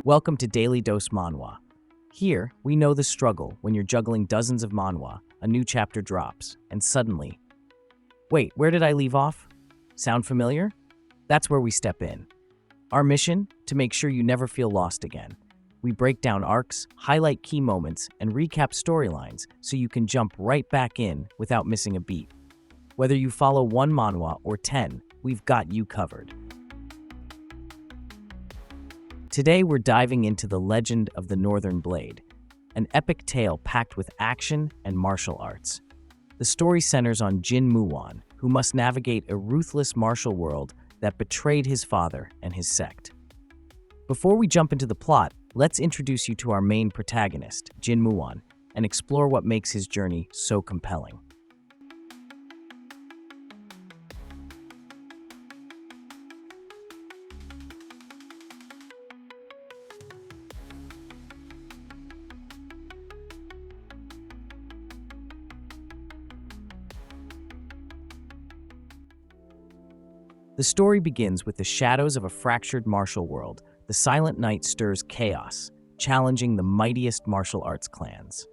Welcome to Daily Dose Manhwa. Here, we know the struggle when you're juggling dozens of manhwa, a new chapter drops, and suddenly, wait, where did I leave off? Sound familiar? That's where we step in. Our mission? To make sure you never feel lost again. We break down arcs, highlight key moments, and recap storylines so you can jump right back in without missing a beat. Whether you follow one manhwa or 10, we've got you covered. Today we're diving into the legend of the Northern Blade, an epic tale packed with action and martial arts. The story centers on Jin Muwon, who must navigate a ruthless martial world that betrayed his father and his sect. Before we jump into the plot, let's introduce you to our main protagonist, Jin Muwon, and explore what makes his journey so compelling. The story begins with the shadows of a fractured martial world. The Silent Night stirs chaos, challenging the mightiest martial arts clans.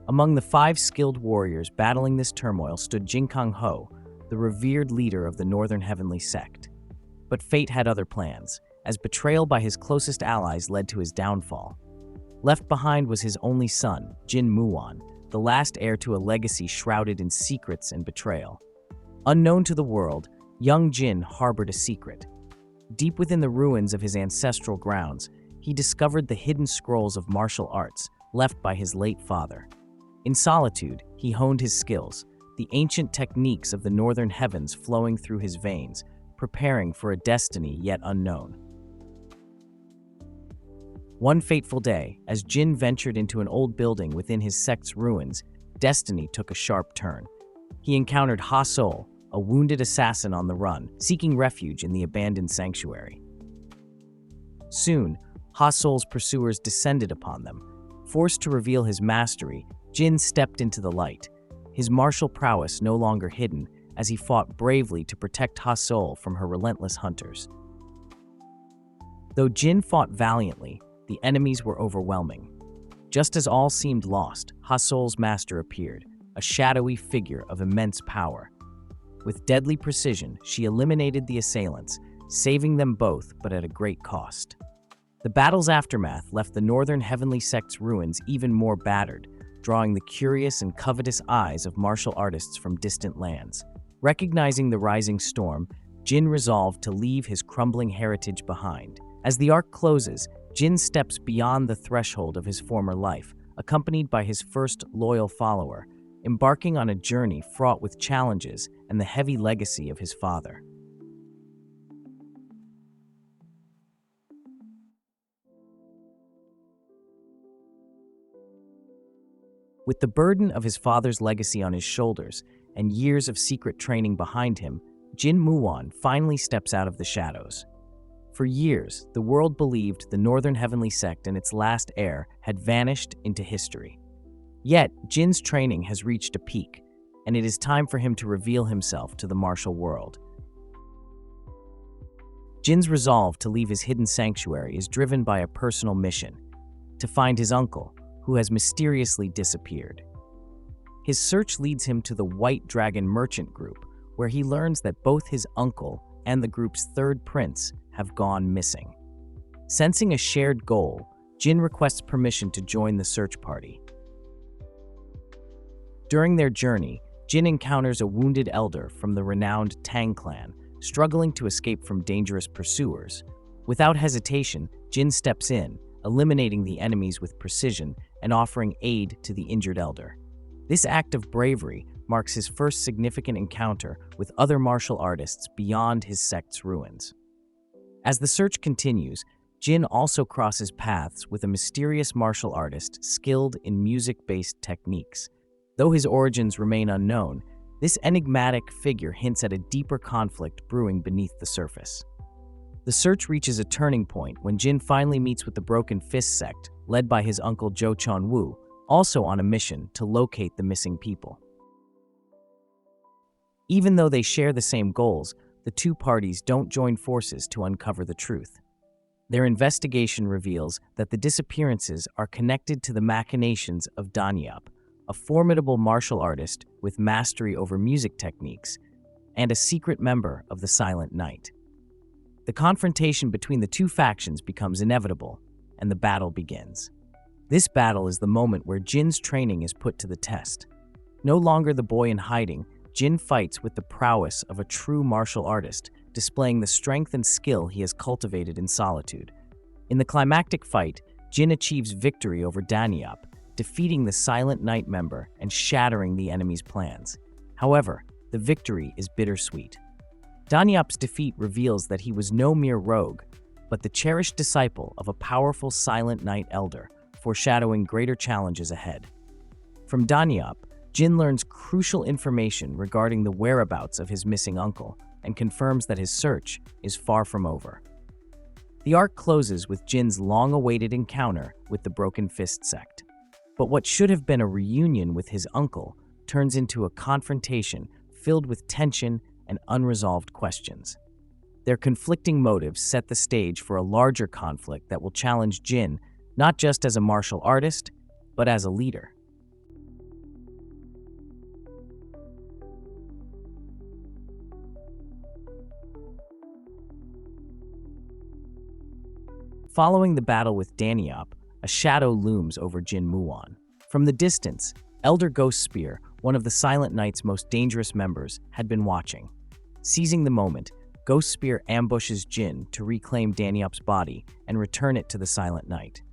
Among the 5 skilled warriors battling this turmoil stood Jin Ho, the revered leader of the Northern Heavenly Sect. But fate had other plans, as betrayal by his closest allies led to his downfall. Left behind was his only son, Jin Muwon, the last heir to a legacy shrouded in secrets and betrayal. Unknown to the world, young Jin harbored a secret. Deep within the ruins of his ancestral grounds, he discovered the hidden scrolls of martial arts left by his late father. In solitude, he honed his skills, the ancient techniques of the northern heavens flowing through his veins, preparing for a destiny yet unknown. One fateful day, as Jin ventured into an old building within his sect's ruins, destiny took a sharp turn. He encountered Ha-Sol, a wounded assassin on the run, seeking refuge in the abandoned sanctuary. Soon, Ha-Sol's pursuers descended upon them. Forced to reveal his mastery, Jin stepped into the light, his martial prowess no longer hidden as he fought bravely to protect Ha-Sol from her relentless hunters. Though Jin fought valiantly, the enemies were overwhelming. Just as all seemed lost, Ha-Sol's master appeared, a shadowy figure of immense power. With deadly precision, she eliminated the assailants, saving them both but at a great cost. The battle's aftermath left the Northern Heavenly Sect's ruins even more battered, drawing the curious and covetous eyes of martial artists from distant lands. Recognizing the rising storm, Jin resolved to leave his crumbling heritage behind. As the arc closes, Jin steps beyond the threshold of his former life, accompanied by his first loyal follower, embarking on a journey fraught with challenges and the heavy legacy of his father. With the burden of his father's legacy on his shoulders and years of secret training behind him, Jin Muwon finally steps out of the shadows. For years, the world believed the Northern Heavenly Sect and its last heir had vanished into history. Yet, Jin's training has reached a peak, and it is time for him to reveal himself to the martial world. Jin's resolve to leave his hidden sanctuary is driven by a personal mission: to find his uncle, who has mysteriously disappeared. His search leads him to the White Dragon Merchant Group, where he learns that both his uncle and the group's third prince have gone missing. Sensing a shared goal, Jin requests permission to join the search party. During their journey, Jin encounters a wounded elder from the renowned Tang clan, struggling to escape from dangerous pursuers. Without hesitation, Jin steps in, eliminating the enemies with precision and offering aid to the injured elder. This act of bravery marks his first significant encounter with other martial artists beyond his sect's ruins. As the search continues, Jin also crosses paths with a mysterious martial artist skilled in music-based techniques. Though his origins remain unknown, this enigmatic figure hints at a deeper conflict brewing beneath the surface. The search reaches a turning point when Jin finally meets with the Broken Fist sect, led by his uncle Jo Chon-woo, also on a mission to locate the missing people. Even though they share the same goals, the two parties don't join forces to uncover the truth. Their investigation reveals that the disappearances are connected to the machinations of Danyup, a formidable martial artist with mastery over music techniques, and a secret member of the Silent Knight. The confrontation between the two factions becomes inevitable, and the battle begins. This battle is the moment where Jin's training is put to the test. No longer the boy in hiding, Jin fights with the prowess of a true martial artist, displaying the strength and skill he has cultivated in solitude. In the climactic fight, Jin achieves victory over Danyup, defeating the Silent Knight member and shattering the enemy's plans. However, the victory is bittersweet. Danyup's defeat reveals that he was no mere rogue, but the cherished disciple of a powerful Silent Knight elder, foreshadowing greater challenges ahead. From Danyup, Jin learns crucial information regarding the whereabouts of his missing uncle and confirms that his search is far from over. The arc closes with Jin's long-awaited encounter with the Broken Fist sect. But what should have been a reunion with his uncle turns into a confrontation filled with tension and unresolved questions. Their conflicting motives set the stage for a larger conflict that will challenge Jin not just as a martial artist, but as a leader. Following the battle with Danyup, a shadow looms over Jin Muwon. From the distance, Elder Ghost Spear, one of the Silent Knight's most dangerous members, had been watching. Seizing the moment, Ghost Spear ambushes Jin to reclaim Danyup's body and return it to the Silent Knight.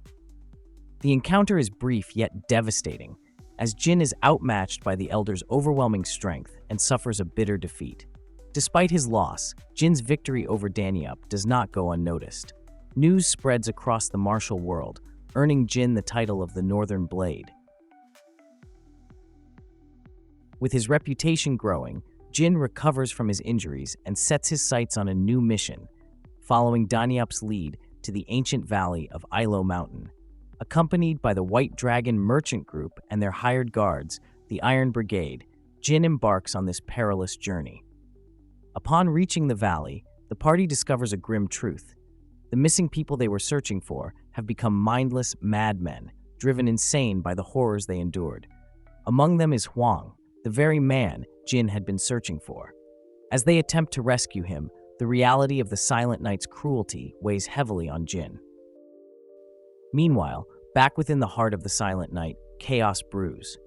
The encounter is brief yet devastating, as Jin is outmatched by the Elder's overwhelming strength and suffers a bitter defeat. Despite his loss, Jin's victory over Danyup does not go unnoticed. News spreads across the martial world, earning Jin the title of the Northern Blade. With his reputation growing, Jin recovers from his injuries and sets his sights on a new mission, following Danyup's lead to the ancient valley of Ilo Mountain. Accompanied by the White Dragon Merchant Group and their hired guards, the Iron Brigade, Jin embarks on this perilous journey. Upon reaching the valley, the party discovers a grim truth. The missing people they were searching for have become mindless madmen, driven insane by the horrors they endured. Among them is Huang, the very man Jin had been searching for. As they attempt to rescue him, the reality of the Silent Knight's cruelty weighs heavily on Jin. Meanwhile, back within the heart of the Silent Knight, chaos brews.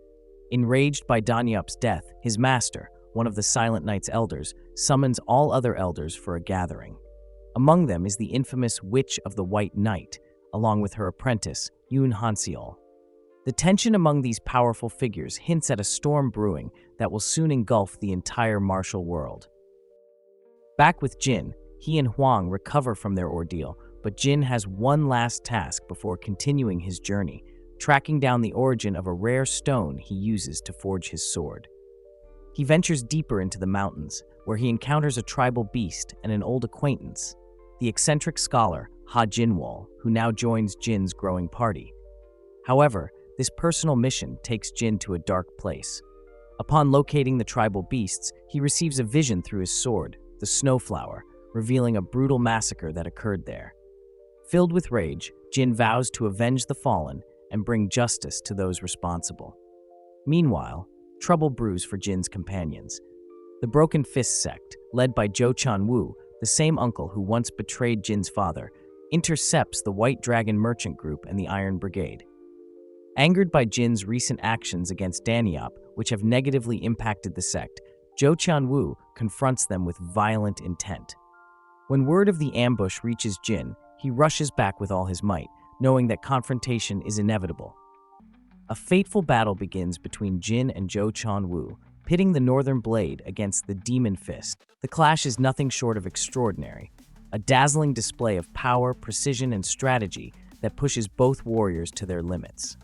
Enraged by Danyup's death, his master, one of the Silent Knight's elders, summons all other elders for a gathering. Among them is the infamous Witch of the White Knight, along with her apprentice, Yoon Hanseol. The tension among these powerful figures hints at a storm brewing that will soon engulf the entire martial world. Back with Jin, he and Huang recover from their ordeal, but Jin has one last task before continuing his journey, tracking down the origin of a rare stone he uses to forge his sword. He ventures deeper into the mountains, where he encounters a tribal beast and an old acquaintance, the eccentric scholar Ha Jinwol, who now joins Jin's growing party. However, this personal mission takes Jin to a dark place. Upon locating the tribal beasts, he receives a vision through his sword, the Snowflower, revealing a brutal massacre that occurred there. Filled with rage, Jin vows to avenge the fallen and bring justice to those responsible. Meanwhile, trouble brews for Jin's companions. The Broken Fist sect, led by Jo Chan-woo, the same uncle who once betrayed Jin's father, intercepts the White Dragon Merchant Group and the Iron Brigade. Angered by Jin's recent actions against Danyup, which have negatively impacted the sect, Jo Chan-woo confronts them with violent intent. When word of the ambush reaches Jin, he rushes back with all his might, knowing that confrontation is inevitable. A fateful battle begins between Jin and Jo Chan-woo, pitting the Northern Blade against the Demon Fist. The clash is nothing short of extraordinary, a dazzling display of power, precision, and strategy that pushes both warriors to their limits.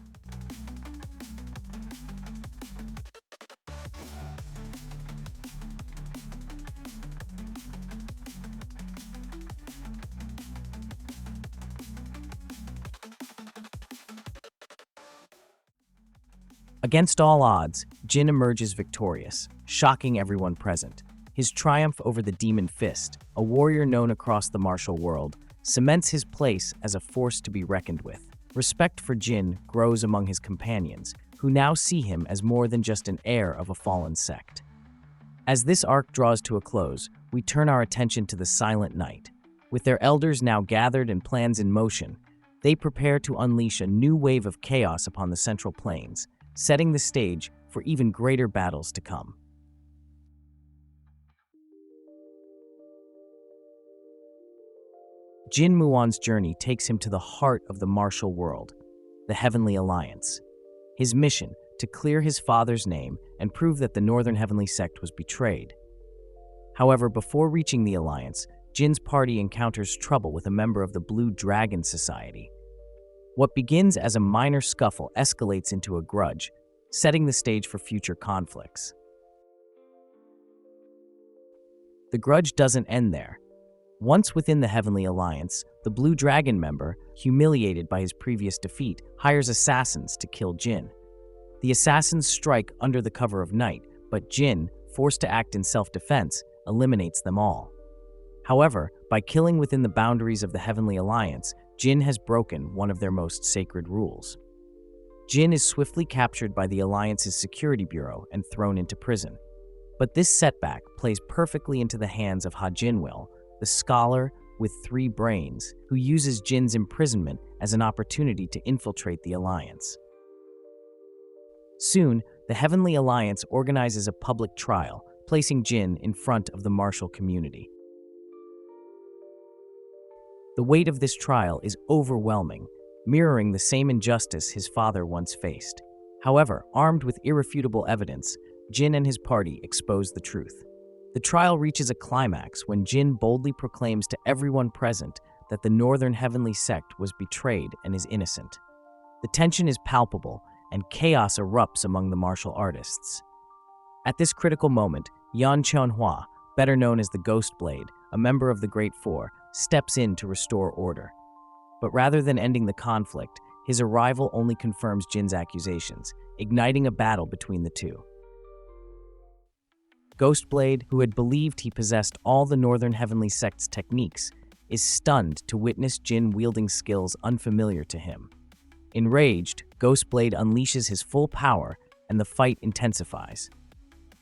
Against all odds, Jin emerges victorious, shocking everyone present. His triumph over the Demon Fist, a warrior known across the martial world, cements his place as a force to be reckoned with. Respect for Jin grows among his companions, who now see him as more than just an heir of a fallen sect. As this arc draws to a close, we turn our attention to the Silent Night. With their elders now gathered and plans in motion, they prepare to unleash a new wave of chaos upon the Central Plains, setting the stage for even greater battles to come. Jin Muwon's journey takes him to the heart of the martial world, the Heavenly Alliance. His mission, to clear his father's name and prove that the Northern Heavenly Sect was betrayed. However, before reaching the Alliance, Jin's party encounters trouble with a member of the Blue Dragon Society. What begins as a minor scuffle escalates into a grudge, setting the stage for future conflicts. The grudge doesn't end there. Once within the Heavenly Alliance, the Blue Dragon member, humiliated by his previous defeat, hires assassins to kill Jin. The assassins strike under the cover of night, but Jin, forced to act in self-defense, eliminates them all. However, by killing within the boundaries of the Heavenly Alliance, Jin has broken one of their most sacred rules. Jin is swiftly captured by the Alliance's security bureau and thrown into prison. But this setback plays perfectly into the hands of Jinwil, the scholar with 3 brains, who uses Jin's imprisonment as an opportunity to infiltrate the Alliance. Soon, the Heavenly Alliance organizes a public trial, placing Jin in front of the martial community. The weight of this trial is overwhelming, mirroring the same injustice his father once faced. However, armed with irrefutable evidence, Jin and his party expose the truth. The trial reaches a climax when Jin boldly proclaims to everyone present that the Northern Heavenly Sect was betrayed and is innocent. The tension is palpable, and chaos erupts among the martial artists. At this critical moment, Yan Chunhua, better known as the Ghost Blade, a member of the Great Four, steps in to restore order. But rather than ending the conflict, his arrival only confirms Jin's accusations, igniting a battle between the two. Ghostblade, who had believed he possessed all the Northern Heavenly Sect's techniques, is stunned to witness Jin wielding skills unfamiliar to him. Enraged, Ghostblade unleashes his full power, and the fight intensifies.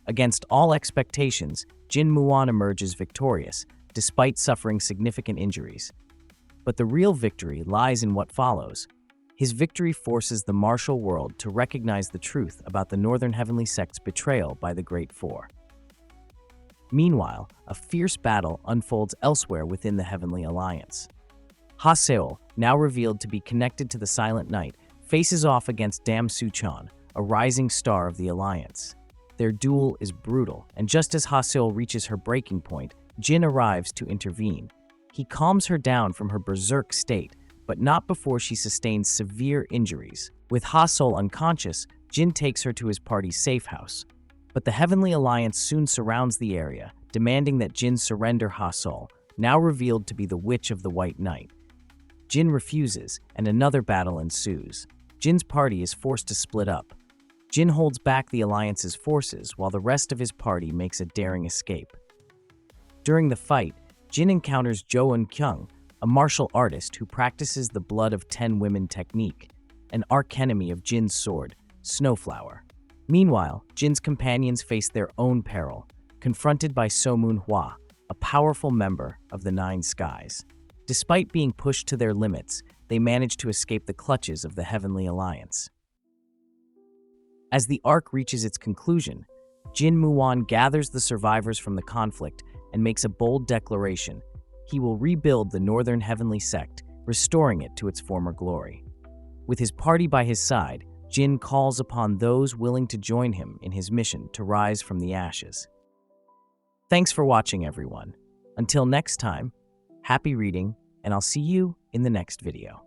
Against all expectations, Jin Muwon emerges victorious, despite suffering significant injuries. But the real victory lies in what follows. His victory forces the martial world to recognize the truth about the Northern Heavenly Sect's betrayal by the Great Four. Meanwhile, a fierce battle unfolds elsewhere within the Heavenly Alliance. Haseol, now revealed to be connected to the Silent Night, faces off against Dam Suchan, a rising star of the Alliance. Their duel is brutal, and just as Haseol reaches her breaking point, Jin arrives to intervene. He calms her down from her berserk state, but not before she sustains severe injuries. With Haseol unconscious, Jin takes her to his party's safe house. But the Heavenly Alliance soon surrounds the area, demanding that Jin surrender Haseol, now revealed to be the Witch of the White Night. Jin refuses, and another battle ensues. Jin's party is forced to split up. Jin holds back the Alliance's forces while the rest of his party makes a daring escape. During the fight, Jin encounters Jo Eun-kyung, a martial artist who practices the blood of 10 women technique, an archenemy of Jin's sword, Snowflower. Meanwhile, Jin's companions face their own peril, confronted by So-moon Hwa, a powerful member of the Nine Skies. Despite being pushed to their limits, they manage to escape the clutches of the Heavenly Alliance. As the arc reaches its conclusion, Jin Muwon gathers the survivors from the conflict and makes a bold declaration. He will rebuild the Northern Heavenly Sect, restoring it to its former glory. With his party by his side, Jin calls upon those willing to join him in his mission to rise from the ashes. Thanks for watching, everyone. Until next time, happy reading, and I'll see you in the next video.